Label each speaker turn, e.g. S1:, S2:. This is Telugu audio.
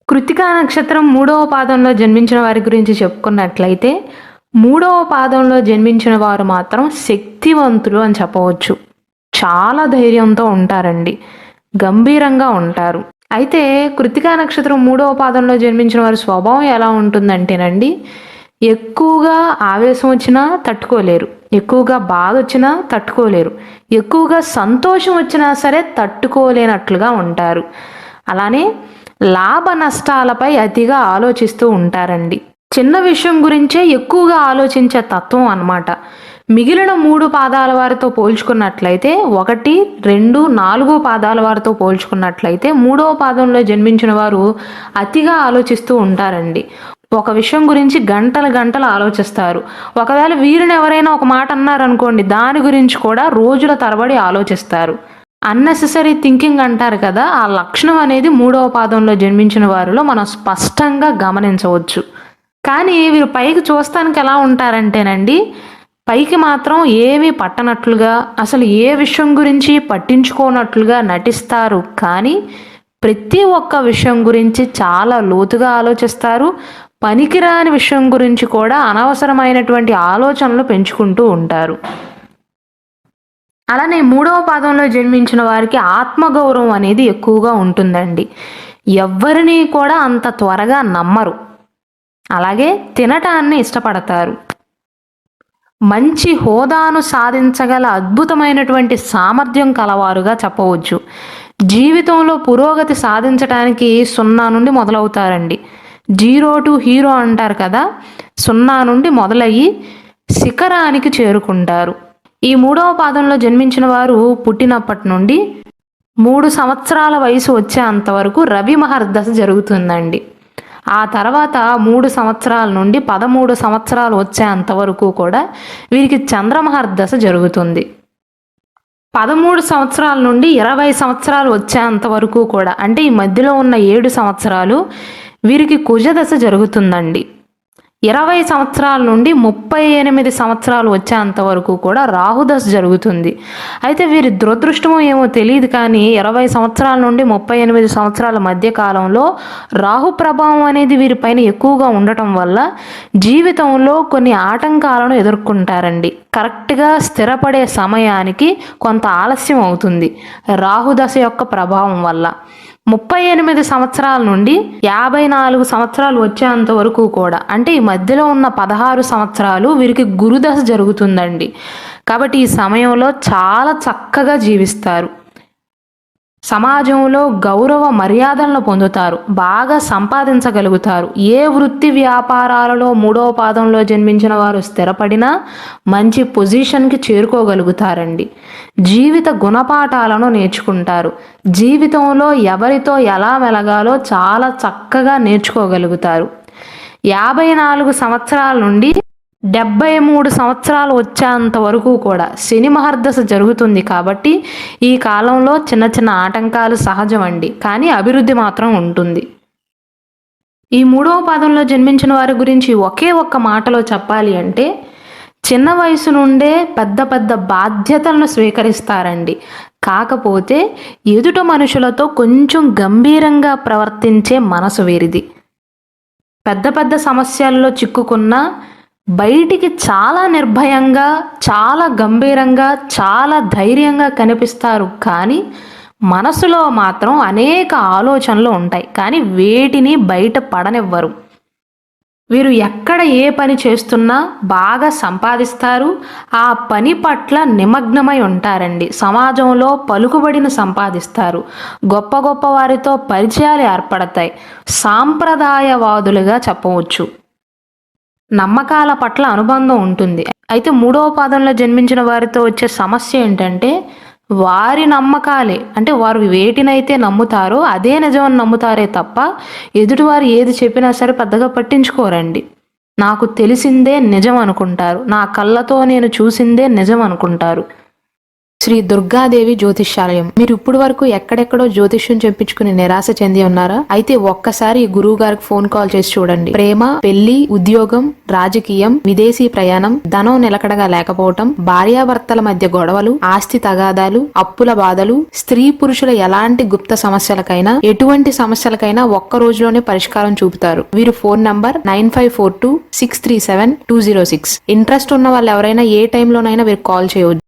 S1: కృత్తికా నక్షత్రం 3వ పాదంలో జన్మించిన వారి గురించి చెప్పుకున్నట్లయితే, 3వ పాదంలో జన్మించిన వారు మాత్రం శక్తివంతులు అని చెప్పవచ్చు. చాలా ధైర్యంతో ఉంటారండి. గంభీరంగా ఉంటారు. అయితే కృత్తికా నక్షత్రం 3వ పాదంలో జన్మించిన వారి స్వభావం ఎలా ఉంటుందంటేనండి, ఎక్కువగా ఆవేశం వచ్చినా తట్టుకోలేరు. ఎక్కువగా బాధ వచ్చినా తట్టుకోలేరు. ఎక్కువగా సంతోషం వచ్చినా సరే తట్టుకోలేనట్లుగా ఉంటారు. అలానే లాభ నష్టాలపై అతిగా ఆలోచిస్తూ ఉంటారండి. చిన్న విషయం గురించే ఎక్కువగా ఆలోచించే తత్వం అన్నమాట. మిగిలిన 3 పాదాల వారితో పోల్చుకున్నట్లయితే 1, 2, 4 పాదాల వారితో పోల్చుకున్నట్లయితే 3వ పాదంలో జన్మించిన వారు అతిగా ఆలోచిస్తూ ఉంటారండి. ఒక విషయం గురించి గంటలు గంటలు ఆలోచిస్తారు. ఒకవేళ వీరిని ఎవరైనా ఒక మాట అన్నారనుకోండి, దాని గురించి కూడా రోజుల తరబడి ఆలోచిస్తారు. అన్నెసెసరీ థింకింగ్ అంటారు కదా, ఆ లక్షణం అనేది 3వ పాదంలో జన్మించిన వారిలో మనం స్పష్టంగా గమనించవచ్చు. కానీ వీరు పైకి చూస్తానికి ఎలా ఉంటారంటేనండి, పైకి మాత్రం ఏమీ పట్టనట్లుగా, అసలు ఏ విషయం గురించి పట్టించుకోనట్లుగా నటిస్తారు. కానీ ప్రతి ఒక్క విషయం గురించి చాలా లోతుగా ఆలోచిస్తారు. పనికిరాని విషయం గురించి కూడా అనవసరమైనటువంటి ఆలోచనలు పెంచుకుంటూ ఉంటారు. అలానే 3వ పాదంలో జన్మించిన వారికి ఆత్మగౌరవం అనేది ఎక్కువగా ఉంటుందండి. ఎవ్వరినీ కూడా అంత త్వరగా నమ్మరు. అలాగే తినటాన్ని ఇష్టపడతారు. మంచి హోదాను సాధించగల అద్భుతమైనటువంటి సామర్థ్యం కలవారుగా చెప్పవచ్చు. జీవితంలో పురోగతి సాధించడానికి 0 నుండి మొదలవుతారండి. 0 to హీరో అంటారు కదా, 0 నుండి మొదలయ్యి శిఖరానికి చేరుకుంటారు. ఈ 3వ పాదంలో జన్మించిన వారు పుట్టినప్పటి నుండి 3 సంవత్సరాల వయసు వచ్చేంత వరకు రవి మహర్దశ జరుగుతుందండి. ఆ తర్వాత 3 సంవత్సరాల నుండి 13 సంవత్సరాలు వచ్చేంత వరకు కూడా వీరికి చంద్రమహర్దశ జరుగుతుంది. 13 సంవత్సరాల నుండి 20 సంవత్సరాలు వచ్చేంత వరకు కూడా, అంటే ఈ మధ్యలో ఉన్న 7 సంవత్సరాలు వీరికి కుజదశ జరుగుతుందండి. 20 సంవత్సరాల నుండి 38 సంవత్సరాలు వచ్చేంత వరకు కూడా రాహుదశ జరుగుతుంది. అయితే వీరి దురదృష్టమో ఏమో తెలియదు కానీ 20 సంవత్సరాల నుండి 38 సంవత్సరాల మధ్య కాలంలో రాహు ప్రభావం అనేది వీరిపైన ఎక్కువగా ఉండటం వల్ల జీవితంలో కొన్ని ఆటంకాలను ఎదుర్కొంటారండి. కరెక్ట్గా స్థిరపడే సమయానికి కొంత ఆలస్యం అవుతుంది రాహుదశ యొక్క ప్రభావం వల్ల. 38 సంవత్సరాల నుండి 54 సంవత్సరాలు వచ్చేంత వరకు కూడా, అంటే ఈ మధ్యలో ఉన్న 16 సంవత్సరాలు వీరికి గురుదశ జరుగుతుందండి. కాబట్టి ఈ సమయంలో చాలా చక్కగా జీవిస్తారు. సమాజంలో గౌరవ మర్యాదలను పొందుతారు. బాగా సంపాదించగలుగుతారు. ఏ వృత్తి వ్యాపారాలలో 3వ పాదంలో జన్మించిన వారు స్థిరపడినా మంచి పొజిషన్కి చేరుకోగలుగుతారండి. జీవిత గుణపాఠాలను నేర్చుకుంటారు. జీవితంలో ఎవరితో ఎలా మెలగాలో చాలా చక్కగా నేర్చుకోగలుగుతారు. 54 సంవత్సరాల నుండి 73 సంవత్సరాలు వచ్చేంత వరకు కూడా శని మహర్దశ జరుగుతుంది. కాబట్టి ఈ కాలంలో చిన్న చిన్న ఆటంకాలు సహజమండి, కానీ అభివృద్ధి మాత్రం ఉంటుంది. ఈ 3వ పాదంలో జన్మించిన వారి గురించి ఒకే ఒక్క మాటలో చెప్పాలి అంటే, చిన్న వయసు నుండే పెద్ద పెద్ద బాధ్యతలను స్వీకరిస్తారండి. కాకపోతే ఎదుట మనుషులతో కొంచెం గంభీరంగా ప్రవర్తించే మనసు వీరిది. పెద్ద పెద్ద సమస్యల్లో చిక్కుకున్నా బయటికి చాలా నిర్భయంగా, చాలా గంభీరంగా, చాలా ధైర్యంగా కనిపిస్తారు. కానీ మనసులో మాత్రం అనేక ఆలోచనలు ఉంటాయి, కానీ వేటిని బయట పడనివ్వరు. వీరు ఎక్కడ ఏ పని చేస్తున్నా బాగా సంపాదిస్తారు. ఆ పని పట్ల నిమగ్నమై ఉంటారండి. సమాజంలో పలుకుబడిని సంపాదిస్తారు. గొప్ప గొప్ప వారితో పరిచయాలు ఏర్పడతాయి. సాంప్రదాయవాదులుగా చెప్పవచ్చు. నమ్మకాల పట్ల అనుబంధం ఉంటుంది. అయితే 3వ పాదంలో జన్మించిన వారితో వచ్చే సమస్య ఏంటంటే, వారి నమ్మకాలే, అంటే వారు వేటినైతే నమ్ముతారో అదే నిజం అని నమ్ముతారే తప్ప ఎదుటివారు ఏది చెప్పినా సరే పెద్దగా పట్టించుకోరండి. నాకు తెలిసిందే నిజం అనుకుంటారు. నా కళ్ళతో నేను చూసిందే నిజం అనుకుంటారు. శ్రీ దుర్గాదేవి జ్యోతిష్యాలయం. మీరు ఇప్పుడు వరకు ఎక్కడెక్కడో జ్యోతిష్యం చెప్పించుకుని నిరాశ చెంది ఉన్నారా? అయితే ఒక్కసారి గురువు గారికి ఫోన్ కాల్ చేసి చూడండి. ప్రేమ, పెళ్లి, ఉద్యోగం, రాజకీయం, విదేశీ ప్రయాణం, ధనం నిలకడగా లేకపోవటం, భార్యాభర్తల మధ్య గొడవలు, ఆస్తి తగాదాలు, అప్పుల బాధలు, స్త్రీ పురుషుల ఎలాంటి గుప్త సమస్యలకైనా, ఎటువంటి సమస్యలకైనా ఒక్క రోజులోనే పరిష్కారం చూపుతారు. వీరు ఫోన్ నంబర్ 9542637206. ఇంట్రెస్ట్ ఉన్న వాళ్ళు ఎవరైనా ఏ టైంలోనైనా వీరు కాల్ చేయవచ్చు.